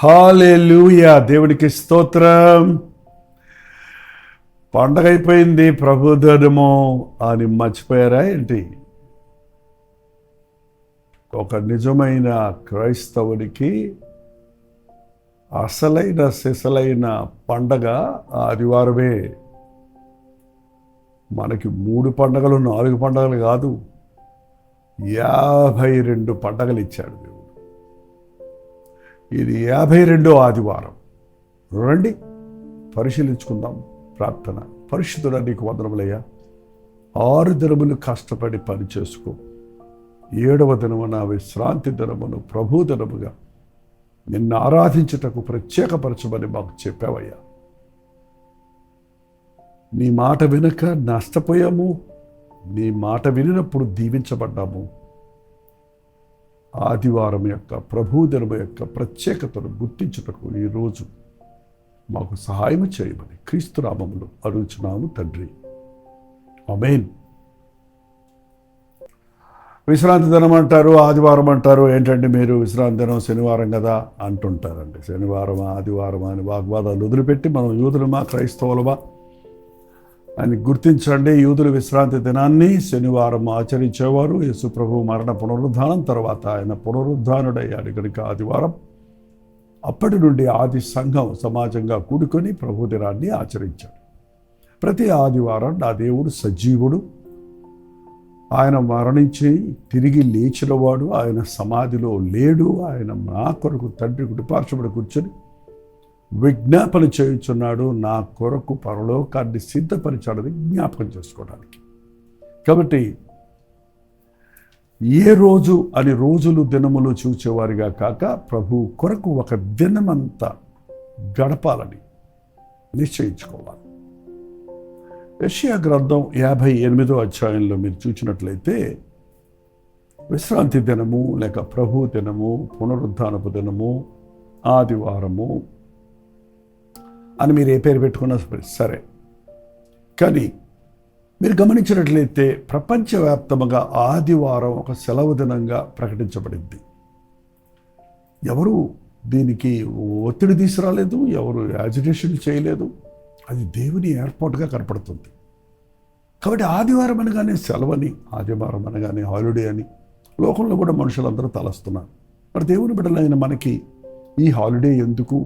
హల్లెలూయా, దేవుడికి స్తోత్రం. పండగ అయిపోయింది, ప్రభుదినము అని మర్చిపోయారా ఏంటి? ఒక నిజమైన క్రైస్తవునికి అసలైన సిసలైన పండగ ఆదివారమే. మనకి 3 పండగలు 4 పండగలు కాదు, 52 పండగలు ఇచ్చాడు దేవుడు. ఇది 52వ ఆదివారం. రండి పరిశీలించుకుందాం. ప్రార్థన. పరిశుద్ధుడా, నీకు వందనములయ్యా. 6 దినములు కష్టపడి పని చేసుకో, 7వ దినమున విశ్రాంతి దినమును ప్రభు దినముగా నిన్ను ఆరాధించుటకు ప్రత్యేకపరచమని మాకు చెప్పావయ్యా. నీ మాట వినక నష్టపోయాము, నీ మాట వినినప్పుడు దీవించబడ్డాము. ఆదివారం యొక్క ప్రభుదినము యొక్క ప్రత్యేకతను గుర్తించుటకు ఈరోజు మాకు సహాయం చేయమని క్రీస్తు నామములో అడుగుచున్నాము తండ్రి, ఆమేన్. విశ్రాంతి దినం అంటారు, ఆదివారం అంటారు. ఏంటంటే మీరు విశ్రాంతి దినం శనివారం కదా అంటుంటారండి. శనివారం ఆదివారం అని వాగ్వాదాలు వదిలిపెట్టి మనం యూదులమా క్రైస్తవులమా అని గుర్తించండి. యూదులు విశ్రాంతి దినాన్ని శనివారం ఆచరించేవారు. యేసు ప్రభు మరణ పునరుద్ధానం తర్వాత ఆయన పునరుద్ధానుడయ్యాడు కనుక ఆదివారం. అప్పటి నుండి ఆది సంఘం సమాజంగా కూడుకొని ప్రభు దినాన్ని ఆచరించాడు. ప్రతి ఆదివారం నా దేవుడు సజీవుడు, ఆయన మరణించి తిరిగి లేచినవాడు, ఆయన సమాధిలో లేడు, ఆయన నా కొరకు తండ్రి కుడిపార్శ్వమున కూర్చొని విజ్ఞాపన చేయుచున్నాడు. నా కొరకు పరలోకాన్ని సిద్ధపరిచాడని జ్ఞాపకం చేసుకోవడానికి. కాబట్టి ఏ రోజు అని రోజులు దినములు చూచేవారిగా కాక ప్రభు కొరకు ఒక దినమంతా గడపాలని నిశ్చయించుకోవాలి. యెషయా గ్రంథం 58వ అధ్యాయంలో మీరు చూసినట్లయితే విశ్రాంతి దినము లేక ప్రభు దినము, పునరుద్ధానపు దినము, ఆదివారము అని మీరు ఏ పేరు పెట్టుకున్నా సరే, కానీ మీరు గమనించినట్లయితే ప్రపంచవ్యాప్తంగా ఆదివారం ఒక సెలవు దినంగా ప్రకటించబడింది. ఎవరు దీనికి ఒత్తిడి తీసుకురాలేదు, ఎవరు యాజిటేషన్ చేయలేదు. అది దేవుని ఏర్పాటుగా కనపడుతుంది. కాబట్టి ఆదివారం అనగానే సెలవని, ఆదివారం అనగానే హాలిడే అని లోకంలో కూడా మనుషులందరూ తలస్తున్నారు. మరి దేవుని బిడ్డలైన మనకి ఈ హాలిడే ఎందుకు?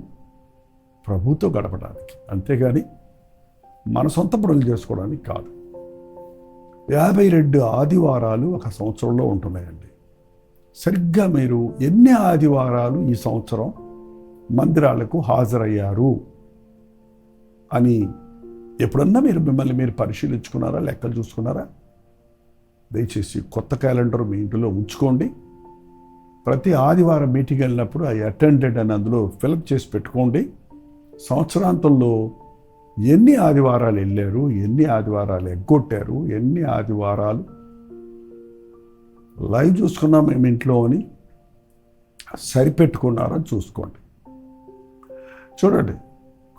ప్రభుతో గడపడానికి, అంతేగాని మన సొంత పనులు చేసుకోవడానికి కాదు. 52 ఆదివారాలు ఒక సంవత్సరంలో ఉంటున్నాయండి. సరిగ్గా మీరు ఎన్ని ఆదివారాలు ఈ సంవత్సరం మందిరాలకు హాజరయ్యారు అని ఎప్పుడన్నా మిమ్మల్ని మీరు పరిశీలించుకున్నారా? లెక్కలు చూసుకున్నారా? దయచేసి కొత్త క్యాలెండర్ మీ ఇంటిలో ఉంచుకోండి. ప్రతి ఆదివారం మీటింగ్ వెళ్ళినప్పుడు ఐ అటెండెడ్ అని అందులో ఫిలప్ చేసి పెట్టుకోండి. సంవత్సరాంతంలో ఎన్ని ఆదివారాలు వెళ్ళారు, ఎన్ని ఆదివారాలు ఎగ్గొట్టారు, ఎన్ని ఆదివారాలు లైవ్ చూసుకున్నాం మేము ఇంట్లో అని సరిపెట్టుకున్నారని చూసుకోండి. చూడండి,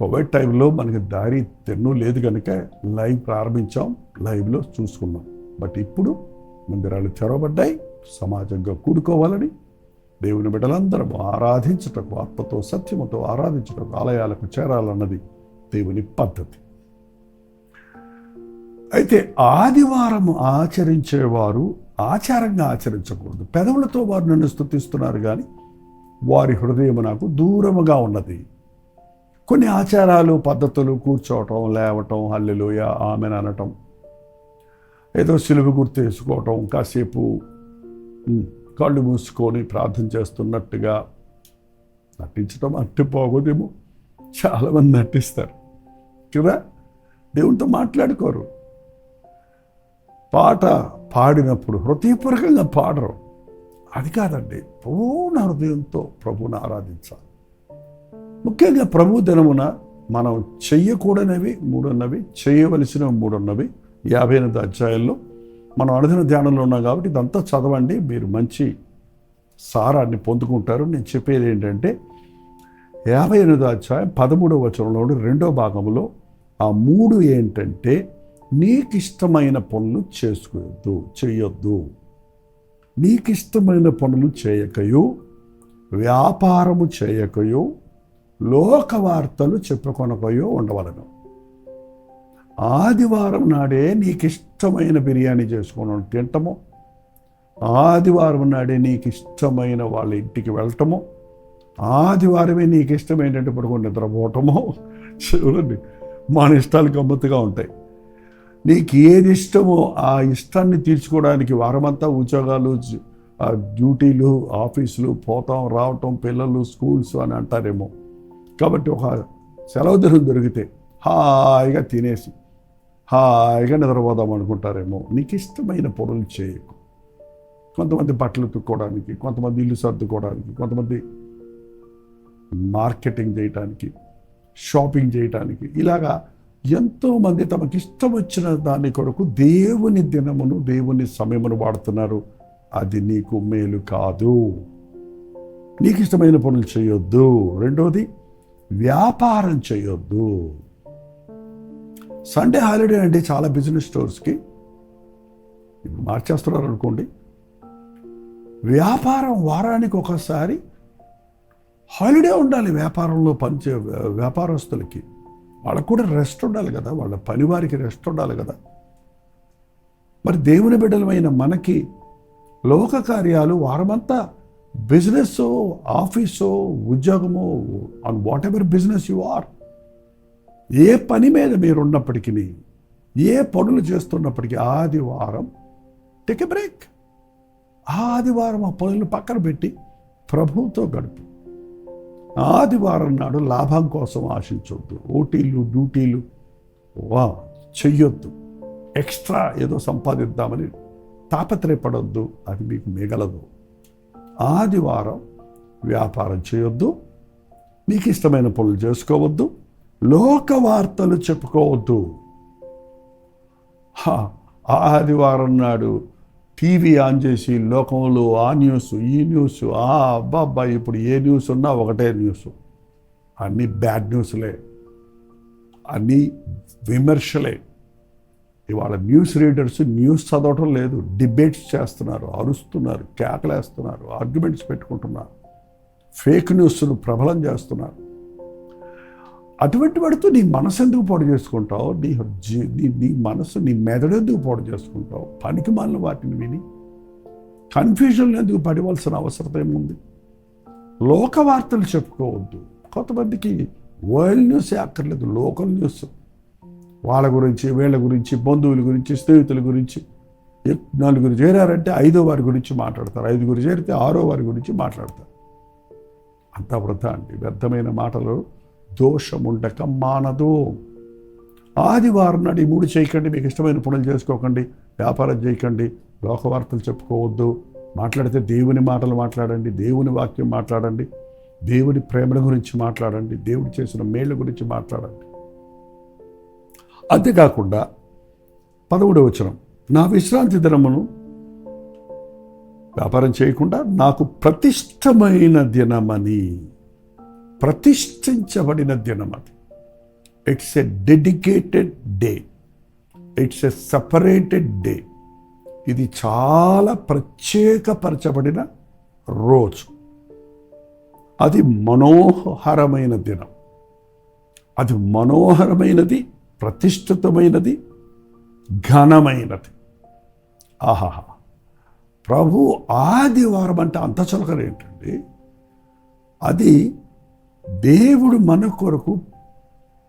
కోవిడ్ టైంలో మనకి దారి తెన్ను లేదు కనుక లైవ్ ప్రారంభించాం, లైవ్లో చూసుకున్నాం. బట్ ఇప్పుడు మందిరాలు తెరవబడ్డాయి. సమాజంగా కూడుకోవాలని దేవుని బిడ్డలందరం ఆరాధించటకు, ఆత్మతో సత్యముతో ఆరాధించటకు ఆలయాలకు చేరాలన్నది దేవుని పద్ధతి. అయితే ఆదివారం ఆచరించేవారు ఆచారంగా ఆచరించకూడదు. పెదవులతో వారు నన్ను స్తుతిస్తున్నారు కానీ వారి హృదయం నాకు దూరముగా ఉన్నది. కొన్ని ఆచారాలు, పద్ధతులు, కూర్చోవటం, లేవటం, హల్లెలూయా ఆమెన్ అనటం, ఏదో సిలువ గుర్తు వేసుకోవటం, కాసేపు కళ్ళు మూసుకొని ప్రార్థన చేస్తున్నట్టుగా నటించడం అంటే పోగొదేమో. చాలామంది నటిస్తారు కదా, దేవునితో మాట్లాడుకోరు. పాట పాడినప్పుడు హృదయపూర్వకంగా పాడరు. అది కాదండి, పూర్ణ హృదయంతో ప్రభువుని ఆరాధించాలి. ముఖ్యంగా ప్రభు దినమున మనం చెయ్యకూడనివి 3 ఉన్నవి, చేయవలసినవి 3 ఉన్నవి. 58 అధ్యాయాల్లో మనం అనుదిన ధ్యానంలో ఉన్నాం కాబట్టి ఇదంతా చదవండి, మీరు మంచి సారాన్ని పొందుకుంటారు. నేను చెప్పేది ఏంటంటే 58 అధ్యాయం 13వ వచనంలోని 2వ భాగంలో ఆ 3 ఏంటంటే, నీకు ఇష్టమైన పనులు చేయొద్దు, నీకు ఇష్టమైన పనులు చేయకయు, వ్యాపారము చేయకయు, లోక వార్తలు చెప్పుకొనకయో ఉండవలను. ఆదివారం నాడే నీకు ఇష్టమైన బిర్యానీ చేసుకొని తింటము, ఆదివారం నాడే నీకు ఇష్టమైన వాళ్ళ ఇంటికి వెళ్ళటము, ఆదివారమే నీకు ఇష్టం ఏంటంటే పడుకొని నిద్రపోవటము. చూడండి, మన ఇష్టాలు గమ్మత్తుగా ఉంటాయి. నీకు ఏది ఇష్టమో ఆ ఇష్టాన్ని తీర్చుకోవడానికి వారమంతా ఉద్యోగాలు, డ్యూటీలు, ఆఫీసులు, పోతాం రావటం, పిల్లలు, స్కూల్స్ అని అంటారేమో. కాబట్టి ఒక సెలవు దినం దొరికితే హాయిగా తినేసి హాయిగా నిద్రపోదాం అనుకుంటారేమో. నీకు ఇష్టమైన పనులు చేయకు. కొంతమంది బట్టలు ఉతుక్కోవడానికి, కొంతమంది ఇల్లు సర్దుకోవడానికి, కొంతమంది మార్కెటింగ్ చేయటానికి, షాపింగ్ చేయటానికి, ఇలాగా ఎంతోమంది తమకి ఇష్టం వచ్చిన దాని కొరకు దేవుని దినమును, దేవుని సమయమును వాడుతున్నారు. అది నీకు మేలు కాదు. నీకు ఇష్టమైన పనులు చేయొద్దు. రెండోది, వ్యాపారం చేయొద్దు. సండే హాలిడే అంటే చాలా బిజినెస్ స్టోర్స్కి మార్చేస్తున్నారు అనుకోండి. వ్యాపారం వారానికి ఒకసారి హాలిడే ఉండాలి. వ్యాపారంలో పనిచే వ్యాపారస్తులకి వాళ్ళకు కూడా రెస్ట్ ఉండాలి కదా, వాళ్ళ పనివారికి రెస్ట్ ఉండాలి కదా. మరి దేవుని బిడ్డలమైన మనకి లోక కార్యాలు వారమంతా బిజినెస్, ఆఫీసో, ఉద్యోగమో, on whatever business you are, ఏ పని మీద మీరు ఉన్నప్పటికీ, ఏ పనులు చేస్తున్నప్పటికీ ఆదివారం టేక్ ఎ బ్రేక్. ఆదివారం ఆ పనులు పక్కన పెట్టి ప్రభువుతో గడుపు. ఆదివారం నాడు లాభం కోసం ఆశించొద్దు. ఓటీలు, డ్యూటీలు చెయ్యొద్దు. ఎక్స్ట్రా ఏదో సంపాదిద్దామని తాపత్రయపడొద్దు, అది మీకు మిగలదు. ఆదివారం వ్యాపారం చేయొద్దు, నీకు ఇష్టమైన పనులు చేసుకోవద్దు, లోక వార్తలు చెప్పుకోవద్దు. ఆదివారం నాడు టీవీ ఆన్ చేసి లోకంలో ఆ న్యూస్, ఈ న్యూస్, అబ్బా ఇప్పుడు ఏ న్యూస్ ఉన్నా ఒకటే న్యూస్, అన్నీ బ్యాడ్ న్యూస్లే, అన్నీ విమర్శలే. ఇవాళ న్యూస్ రీడర్స్ న్యూస్ చదవటం లేదు, డిబేట్స్ చేస్తున్నారు, అరుస్తున్నారు, కేకలేస్తున్నారు, ఆర్గ్యుమెంట్స్ పెట్టుకుంటున్నారు, ఫేక్ న్యూస్ను ప్రబలం చేస్తున్నారు. అటువంటి వాడితో నీ మనసు ఎందుకు పాడు చేసుకుంటావు? నీ మనసు, నీ మెదడు ఎందుకు పాడు చేసుకుంటావు? పనికి మాలిన వాటిని విని కన్ఫ్యూజన్లో ఎందుకు పడవలసిన అవసరం ఏముంది? లోక వార్తలు చెప్పుకోవద్దు. కొంతమందికి వరల్డ్ న్యూసే అక్కర్లేదు, లోకల్ న్యూస్, వాళ్ళ గురించి, వీళ్ళ గురించి, బంధువుల గురించి, స్నేహితుల గురించి. 4 చేరారంటే 5వ వారి గురించి మాట్లాడతారు, 5 చేరితే 6వ వారి గురించి మాట్లాడతారు. అంతా వృధా అండి. వ్యర్థమైన మాటలు దోషముండక మానదు. ఆదివారం నాడు ఈ 3 చేయకండి. మీకు ఇష్టమైన పనులు చేసుకోకండి, వ్యాపారం చేయకండి, లోకవార్తలు చెప్పుకోవద్దు. మాట్లాడితే దేవుని మాటలు మాట్లాడండి, దేవుని వాక్యం మాట్లాడండి, దేవుని ప్రేమల గురించి మాట్లాడండి, దేవుడు చేసిన మేళ్ళ గురించి మాట్లాడండి. అంతేకాకుండా 11వ వచనం, నా విశ్రాంతి దినమును వ్యాపారం చేయకుండా నాకు ప్రతిష్టమైన దినమని, ప్రతిష్ఠించబడిన దినం అది. It's a dedicated day, it's a separated day. ఇది చాలా ప్రత్యేకపరచబడిన రోజు. అది మనోహరమైన దినం, అది మనోహరమైనది, ప్రతిష్ఠితమైనది, ఘనమైనది. ఆహాహా, ప్రభు ఆదివారం అంటే అంత చులకన ఏంటండి? అది దేవుడు మన కొరకు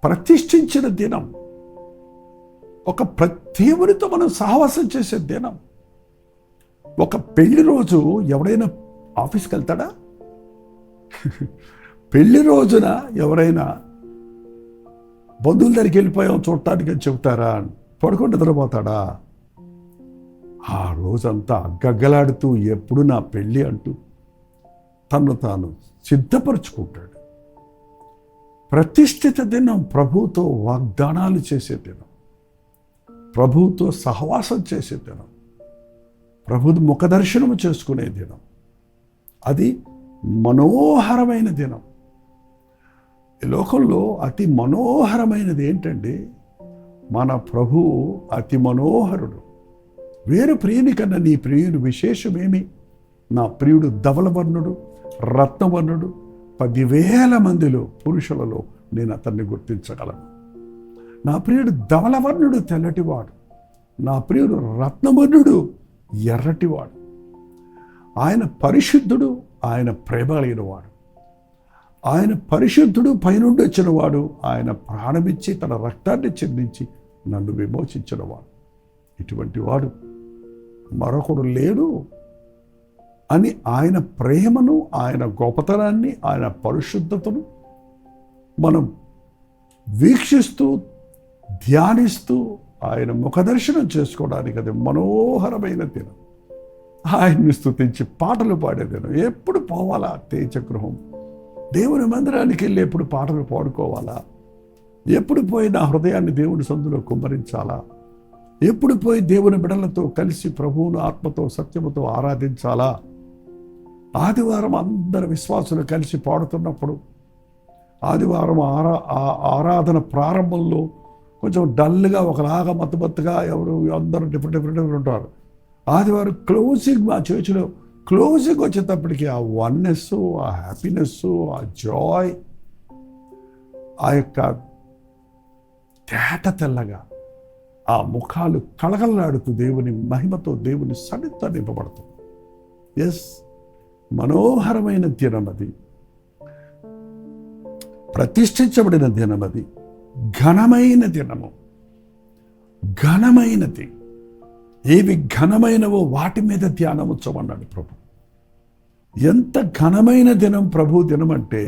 ప్రతిష్ఠించిన దినం. ఒక దేవునితో మనం సహవాసం చేసే దినం. ఒక పెళ్లి రోజు ఎవడైనా ఆఫీస్కి వెళ్తాడా? పెళ్లి రోజున ఎవరైనా బంధువుల దగ్గరికి వెళ్ళిపోయాం చూడటానికి అని చెబుతారా? పడుకొని నిద్రపోతాడా? ఆ రోజంతా గగ్గలాడుతూ ఎప్పుడు నా పెళ్ళి అంటూ తను తాను సిద్ధపరుచుకుంటాడు. ప్రతిష్ఠిత దినం, ప్రభువుతో వాగ్దానాలు చేసే దినం, ప్రభువుతో సహవాసం చేసే దినం, ప్రభు ముఖదర్శనము చేసుకునే దినం. అది మనోహరమైన దినం. ఈ లోకంలో అతి మనోహరమైనది ఏంటంటే మన ప్రభువు అతి మనోహరుడు. వేరు ప్రియుని కన్నా నీ ప్రియుడు విశేషమేమి? నా ప్రియుడు ధవలవర్ణుడు, రత్నవర్ణుడు, 10,000 మందిలో పురుషులలో నేను అతన్ని గుర్తించగలను. నా ప్రియుడు ధవలవర్ణుడు, తెల్లటివాడు. నా ప్రియుడు రత్నవర్ణుడు, ఎర్రటివాడు. ఆయన పరిశుద్ధుడు, ఆయన ప్రేమ కలిగినవాడు. ఆయన పరిశుద్ధుడు, పైనుండి వచ్చినవాడు. ఆయన ప్రాణమిచ్చి తన రక్తాన్ని చెందించి నన్ను విమోచించినవాడు. ఇటువంటి వాడు మరొకడు లేడు అని ఆయన ప్రేమను, ఆయన గొప్పతనాన్ని, ఆయన పరిశుద్ధతను మనం వీక్షిస్తూ ధ్యానిస్తూ ఆయన ముఖదర్శనం చేసుకోవడానికి అది మనోహరమైన దినం. ఆయన్ని స్తుతించి పాటలు పాడే దినం. ఎప్పుడు పోవాలా తేజగృహం? దేవుని మందిరానికి వెళ్ళి ఎప్పుడు పాటలు పాడుకోవాలా? ఎప్పుడు పోయి నా హృదయాన్ని దేవుని సందులో కుమ్మరించాలా? ఎప్పుడు పోయి దేవుని బిడలతో కలిసి ప్రభువును ఆత్మతో సత్యముతో ఆరాధించాలా? ఆదివారం అందరు విశ్వాసులు కలిసి పాడుతున్నప్పుడు, ఆదివారం ఆరాధన ప్రారంభంలో కొంచెం డల్గా, ఒకలాగా మత్తుగా ఎవరు అందరూ డిఫరెంట్ ఉంటారు. ఆదివారం క్లోజింగ్, మా చర్చిలో క్లోజింగ్ వచ్చేటప్పటికి ఆ వన్నెస్, ఆ హ్యాపీనెస్, ఆ జాయ్, ఆ యొక్క తేట తెల్లగా ఆ ముఖాలు కళకళలాడుతూ దేవుని మహిమతో దేవుని సన్నిధితో నింపబడుతుంది. ఎస్, మనోహరమైన దినం అది, ప్రతిష్ఠించబడిన దినం అది, ఘనమైన దినము. ఘనమైనది ఏవి ఘనమైనవో వాటి మీద ధ్యానం ఉంచమన్నాడు ప్రభు. ఎంత ఘనమైన దినం ప్రభు దినం అంటే,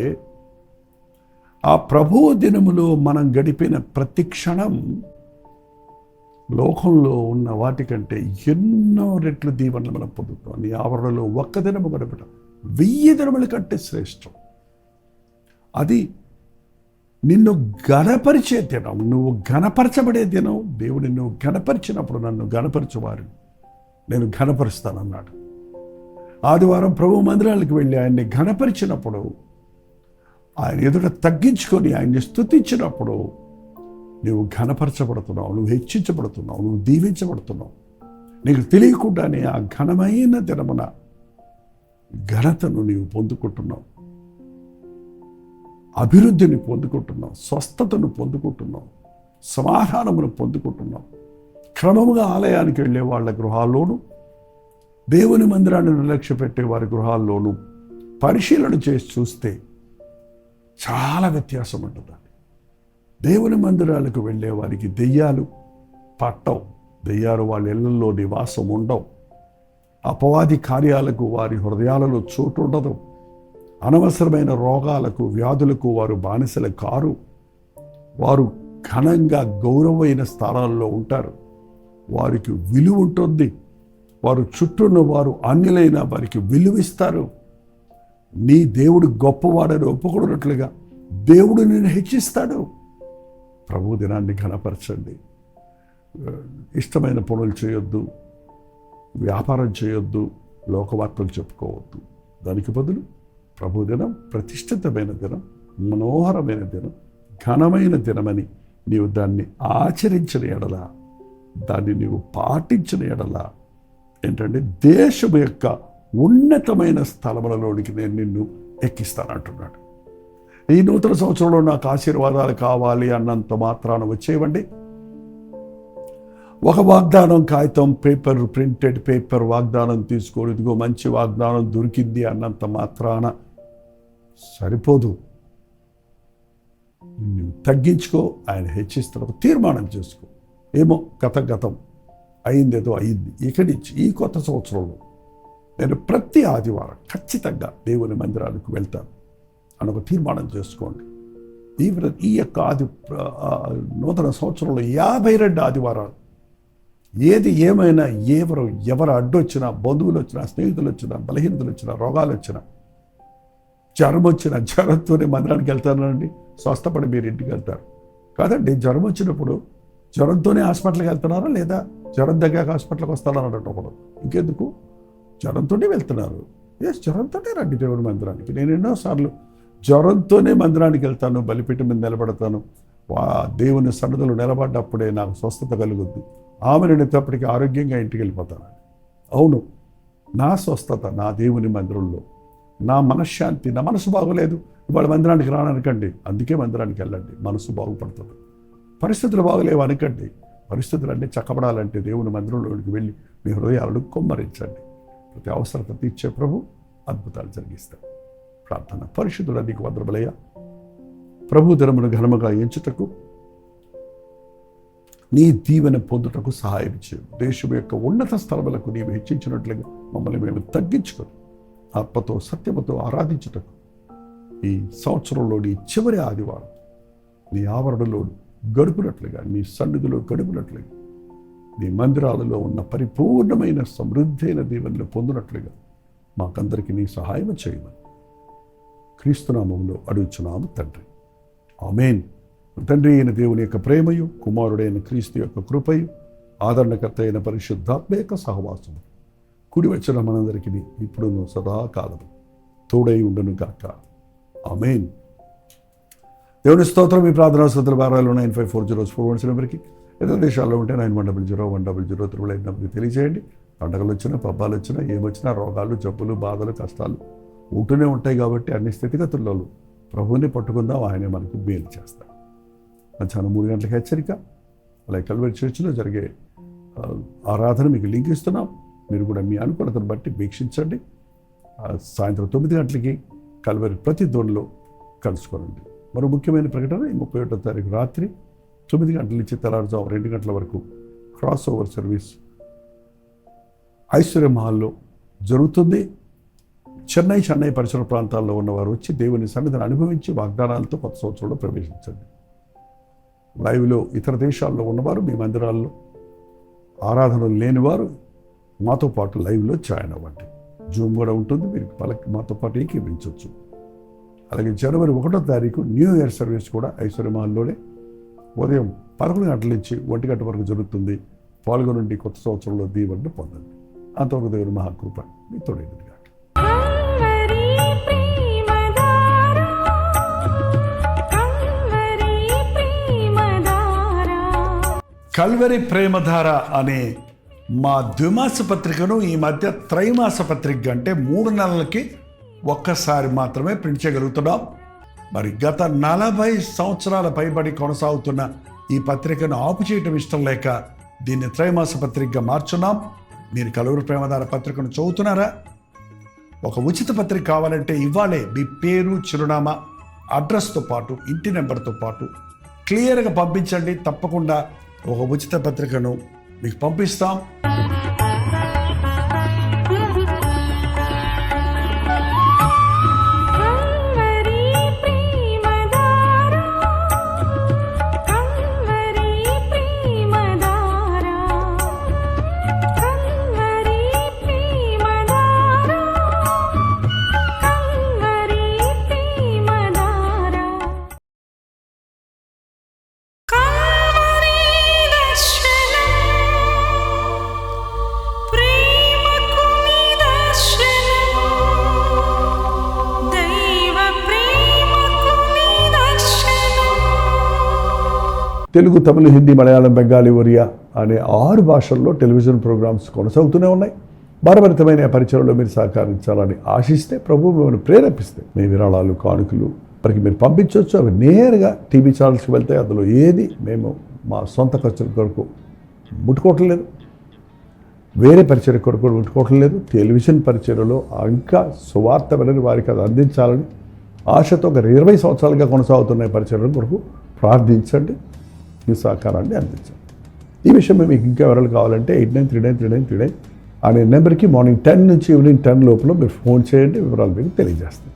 ఆ ప్రభువు దినములో మనం గడిపిన ప్రతి క్షణం లోకంలో ఉన్న వాటికంటే ఎన్నో రెట్లు దీవెనలు మనం పొందుతాం. నీ ఆవరణలో ఒక్క దినము గడపడం 1000 దినముల కంటే శ్రేష్టం. అది నిన్ను గణపరిచే దినం, నువ్వు గణపరచబడే దినం. దేవుడు నువ్వు గణపరిచినప్పుడు నన్ను గణపరచువారు నేను గణపరుస్తానన్నాడు. ఆదివారం ప్రభు మందిరాలకు వెళ్ళి ఆయన్ని గణపరిచినప్పుడు, ఆయన ఎదుట తగ్గించుకొని ఆయన్ని స్తుతించినప్పుడు నువ్వు ఘనపరచబడుతున్నావు, నువ్వు హెచ్చించబడుతున్నావు, నువ్వు దీవించబడుతున్నావు. నీకు తెలియకుండానే ఆ ఘనమైన దినమున ఘనతను నీవు పొందుకుంటున్నావు, అభివృద్ధిని పొందుకుంటున్నావు, స్వస్థతను పొందుకుంటున్నావు, సమాధానమును పొందుకుంటున్నావు. క్రమముగా ఆలయానికి వెళ్ళే వాళ్ళ గృహాల్లోనూ, దేవుని మందిరాన్ని నిర్లక్ష్య పెట్టే వారి గృహాల్లోనూ పరిశీలన చేసి చూస్తే చాలా వ్యత్యాసం ఉంటుంది. దేవుని మందిరాలకు వెళ్ళే వారికి దెయ్యాలు పట్టవు, దెయ్యాలు వాళ్ళ ఇళ్లలో నివాసం ఉండవు, అపవాది కార్యాలకు వారి హృదయాలలో చోటు ఉండదు, అనవసరమైన రోగాలకు వ్యాధులకు వారు బానిసలు కారు. వారు ఘనంగా గౌరవమైన స్థానాల్లో ఉంటారు, వారికి విలువ ఉంటుంది. వారు చుట్టూన్న వారు అన్యులైన వారికి విలువిస్తారు. నీ దేవుడు గొప్పవాడని ఒప్పుకున్నట్లుగా దేవుడు నిన్ను హెచ్చిస్తాడు. ప్రభు దినాన్ని ఘనపరచండి. ఇష్టమైన పనులు చేయొద్దు, వ్యాపారం చేయొద్దు, లోకవార్తలు చెప్పుకోవద్దు. దానికి బదులు ప్రభు దినం ప్రతిష్ఠితమైన దినం, మనోహరమైన దినం, ఘనమైన దినమని నీవు దాన్ని ఆచరించిన ఎడల, దాన్ని నీవు పాటించిన ఎడల ఏంటంటే దేశం యొక్క ఉన్నతమైన స్థలములలోనికి నేను నిన్ను ఎక్కిస్తానంటున్నాడు. ఈ నూతన సంవత్సరంలో నాకు ఆశీర్వాదాలు కావాలి అన్నంత మాత్రాన వచ్చేవండి. ఒక వాగ్దానం కాగితం, పేపర్, ప్రింటెడ్ పేపర్ వాగ్దానం తీసుకోడు, ఇదిగో మంచి వాగ్దానం దొరికింది అన్నంత మాత్రాన సరిపోదు. నువ్వు తగ్గించుకో, ఆయన హెచ్చిస్తాడు. తీర్మానం చేసుకో, ఏమో గతం అయిందేదో అయింది, ఇక్కడి నుంచి ఈ కొత్త సంవత్సరంలో నేను ప్రతి ఆదివారం ఖచ్చితంగా దేవుని మందిరానికి వెళ్తాను అని ఒక తీర్మానం చేసుకోండి. ఈ యొక్క నూతన సంవత్సరంలో 52 ఆదివారాలు, ఏది ఏమైనా, ఎవరు అడ్డొచ్చినా, బంధువులు వచ్చినా, స్నేహితులు వచ్చినా, బలహీనతలు వచ్చినా, రోగాలు వచ్చినా, జ్వరం వచ్చిన జ్వరంతోనే మందిరానికి వెళ్తానండి, స్వస్థపడి మీరు ఇంటికి వెళ్తారు కాదండి. జ్వరం వచ్చినప్పుడు జ్వరంతోనే హాస్పిటల్కి వెళ్తున్నారా, లేదా జ్వరం దగ్గర హాస్పిటల్కి వస్తారన్నట్టు ఒకడు. ఇంకెందుకు, జ్వరంతోనే వెళ్తున్నారు. జ్వరంతోనే రండి దేవుని మందిరానికి. నేను ఎన్నోసార్లు జ్వరంతోనే మందిరానికి వెళ్తాను, బలిపీఠం మీద నిలబడతాను. దేవుని సన్నిధిలో నిలబడ్డప్పుడే నాకు స్వస్థత కలుగుద్ది. ఆమె నేతప్పటికీ ఆరోగ్యంగా ఇంటికి వెళ్ళిపోతాను. అవును, నా స్వస్థత నా దేవుని మందిరంలో, నా మనశ్శాంతి, నా మనసు బాగోలేదు ఇవాళ మందిరానికి రాననకండి, అందుకే మందిరానికి వెళ్ళండి, మనసు బాగుపడుతుంది. పరిస్థితులు బాగలేవు అనకండి, పరిస్థితులన్నీ చక్కబడాలంటే దేవుని మందిరంలోకి వెళ్ళి మీ హృదయాలను కొమ్మరించండి. ప్రతి అవసరత తీర్చే ప్రభు అద్భుతాలు జరిగిస్తాడు. ప్రార్థన. పరిశుద్ధుడా నీకు వందనములయ్యా, ప్రభు దినమును ఘనముగా ఎంచుటకు, నీ దీవెన పొందుటకు సహాయం చేయు. దేశం యొక్క ఉన్నత స్థలములకు నీవు హెచ్చించినట్లుగా మమ్మల్ని మేము తగ్గించుకొని ఆత్మతో సత్యముతో ఆరాధించుటకు ఈ సంవత్సరంలోని చివరి ఆదివారం నీ ఆవరణలో గడుపునట్లుగా, నీ సన్నిధిలో గడుపునట్లుగా, నీ మందిరాలలో ఉన్న పరిపూర్ణమైన సమృద్ధైన దీవెనలు పొందినట్లుగా మాకందరికీ నీ సహాయం చేయమని క్రీస్తునామములో అడుగుచున్నాము తండ్రి. ఆమేన్. తండ్రి అయిన దేవుని యొక్క ప్రేమయు, కుమారుడైన క్రీస్తు యొక్క కృపయు, ఆదరణకర్త అయిన పరిశుద్ధాత్మ యొక్క సహవాసము కుడి వచ్చిన మనందరికీ ఇప్పుడును సదాకాలము తోడై ఉండును గాక. ఆమేన్. దేవుని స్తోత్రం. ఈ ప్రార్థనా స్తోత్ర భారాలు 954041 నెంబర్కి, ఇతర దేశాల్లో ఉంటే 91001003 నెంబర్కి తెలియజేయండి. పండుగలు వచ్చినా, పబ్బాలు వచ్చినా, ఏమొచ్చినా, రోగాలు, జబ్బులు, బాధలు, కష్టాలు ఉంటూనే ఉంటాయి. కాబట్టి అన్ని స్థితిగతుల్లో ప్రభువుని పట్టుకుందాం, ఆయనే మనకు మేలు చేస్తాడు. మధ్యాహ్నం 3 గంటలకు హెచ్చరిక, అలాగే కల్వరి చర్చిలో జరిగే ఆరాధన మీకు లింక్ ఇస్తున్నాం. మీరు కూడా మీ అనుకూలతను బట్టి వీక్షించండి. సాయంత్రం 9 గంటలకి కల్వరి ప్రతి దోణిలో కలుసుకోనండి. మరో ముఖ్యమైన ప్రకటన, 31వ తారీఖు రాత్రి 9 గంటల నుంచి తెల్లారుజాము 2 గంటల వరకు క్రాస్ ఓవర్ సర్వీస్ ఐశ్వర్య మహల్లో జరుగుతుంది. చెన్నై పరిసర ప్రాంతాల్లో ఉన్నవారు వచ్చి దేవుని సన్నిధిని అనుభవించి వాగ్దానాలతో కొత్త సంవత్సరంలో ప్రవేశించండి. లైవ్లో ఇతర దేశాల్లో ఉన్నవారు, మీ మందిరాల్లో ఆరాధనలు లేనివారు మాతో పాటు లైవ్లో జాయిన్ అవ్వండి. జూమ్ కూడా ఉంటుంది, మీరు మాతో పాటు ఏకీభవించవచ్చు. అలాగే జనవరి 1వ తారీఖు న్యూ ఇయర్ సర్వీస్ కూడా ఐశ్వర్య మహల్లోనే ఉదయం 11 గంటల నుంచి 1 గంట వరకు జరుగుతుంది. పాల్గొనండి, కొత్త సంవత్సరంలో దీవెనలు పొందండి. అంతవరకు దేవుని మహాకృప మీ తోడైనది. కల్వరి ప్రేమధార అనే మా ద్విమాస పత్రికను ఈ మధ్య త్రైమాస పత్రిక అంటే 3 నెలలకి ఒక్కసారి మాత్రమే ప్రింట్ చేయగలుగుతున్నాం. మరి గత 40 సంవత్సరాల పైబడి కొనసాగుతున్న ఈ పత్రికను ఆపు చేయటం ఇష్టం లేక దీన్ని త్రైమాస పత్రికగా మార్చున్నాం. మీరు కల్వరి ప్రేమధార పత్రికను చదువుతున్నారా? ఒక ఉచిత పత్రిక కావాలంటే ఇవ్వాలే మీ పేరు, చిరునామా, అడ్రస్తో పాటు ఇంటి నెంబర్తో పాటు క్లియర్గా పంపించండి. తప్పకుండా ఒక ఉచిత పత్రికను మీకు పంపిస్తాం. తెలుగు, తమిళ, హిందీ, మలయాళం, బెంగాలీ, ఒరియా అనే 6 భాషల్లో టెలివిజన్ ప్రోగ్రామ్స్ కొనసాగుతూనే ఉన్నాయి. భారభరితమైన పరిచయంలో మీరు సహకరించాలని ఆశిస్తే, ప్రభు మిమ్మల్ని ప్రేరేపిస్తే మీ విరాళాలు, కానుకలు వారికి మీరు పంపించవచ్చు. అవి నేరుగా టీవీ ఛానల్స్కి వెళ్తాయి. అందులో ఏది మేము మా సొంత ఖర్చుల కొరకు ముట్టుకోవటం లేదు, వేరే పరిచయ కొరకు ముట్టుకోవటం లేదు. టెలివిజన్ పరిచయలో ఇంకా సువార్త వెళ్ళని వారికి అది అందించాలని ఆశతో ఒక 20 సంవత్సరాలుగా కొనసాగుతున్న పరిచయం కొరకు ప్రార్థించండి, మీ సహకారాన్ని అందించండి. ఈ విషయం మీకు ఇంకా వివరాలు కావాలంటే 89393939 అనే నెంబర్కి మార్నింగ్ 10 నుంచి ఈవినింగ్ 10 లోపల మీరు ఫోన్ చేయండి, వివరాలు మీకు తెలియజేస్తాం.